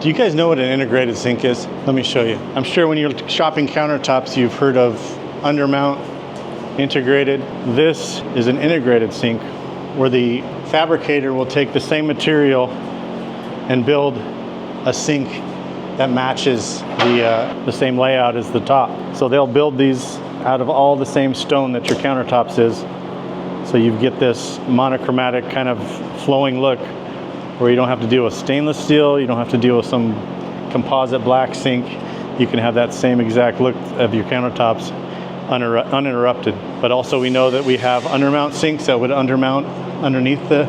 Do you guys know what an integrated sink is? Let me show you. I'm sure when you're shopping countertops, you've heard of undermount, integrated. This is an integrated sink where the fabricator will take the same material and build a sink that matches the same layout as the top. So they'll build these out of all the same stone that your countertops is. So you get this monochromatic kind of flowing look where you don't have to deal with stainless steel, you don't have to deal with some composite black sink. You can have that same exact look of your countertops uninterrupted. But also we know that we have undermount sinks that would undermount underneath the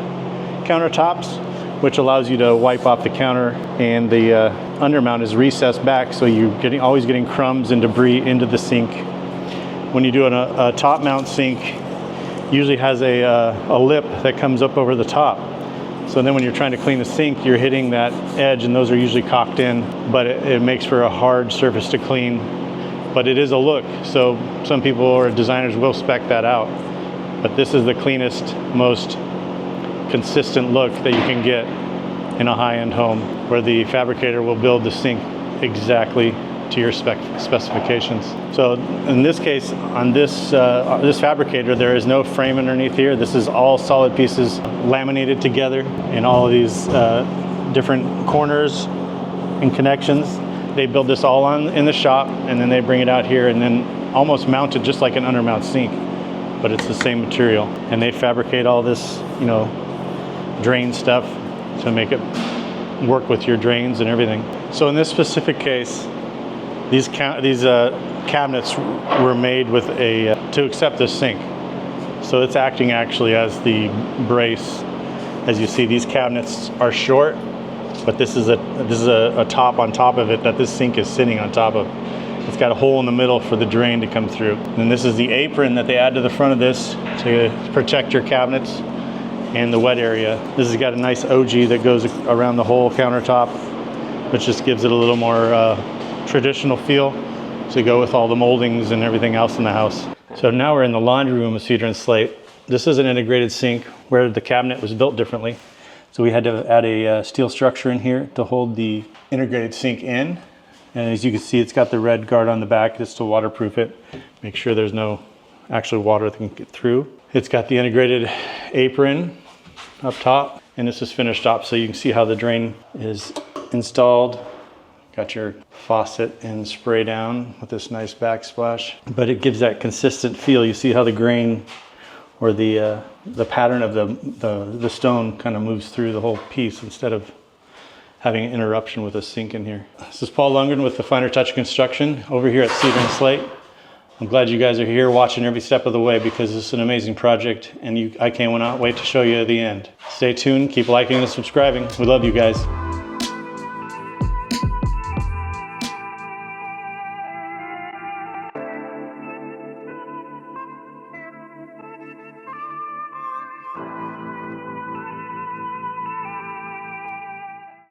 countertops, which allows you to wipe off the counter, and the undermount is recessed back, so you're always getting crumbs and debris into the sink. When you do a top mount sink, usually has a lip that comes up over the top. So then when you're trying to clean the sink, you're hitting that edge, and those are usually caulked in, but it makes for a hard surface to clean. But it is a look, so some people or designers will spec that out. But this is the cleanest, most consistent look that you can get in a high-end home, where the fabricator will build the sink exactly to your specifications. So in this case, on this fabricator, there is no frame underneath here. This is all solid pieces laminated together in all of these different corners and connections. They build this all in the shop, and then they bring it out here and then almost mount it just like an undermount sink, but it's the same material. And they fabricate all this, drain stuff to make it work with your drains and everything. So in this specific case, these cabinets were made with to accept this sink. So it's acting actually as the brace. As you see, these cabinets are short, but this is a top on top of it that this sink is sitting on top of. It's got a hole in the middle for the drain to come through. And this is the apron that they add to the front of this to protect your cabinets and the wet area. This has got a nice OG that goes around the whole countertop, which just gives it a little more traditional feel to go with all the moldings and everything else in the house. So now we're in the laundry room of Cedar and Slate. This is an integrated sink where the cabinet was built differently. So we had to add a steel structure in here to hold the integrated sink in. And as you can see, it's got the red guard on the back just to waterproof it. Make sure there's no actual water that can get through. It's got the integrated apron up top, and this is finished up, so you can see how the drain is installed. Got your faucet and spray down with this nice backsplash, but it gives that consistent feel. You see how the grain or the pattern of the stone kind of moves through the whole piece instead of having an interruption with a sink in here. This is Paul Lundgren with the Finer Touch Construction over here at Cedar and Slate. I'm glad you guys are here watching every step of the way, because this is an amazing project, and I cannot wait to show you the end. Stay tuned, keep liking and subscribing. We love you guys.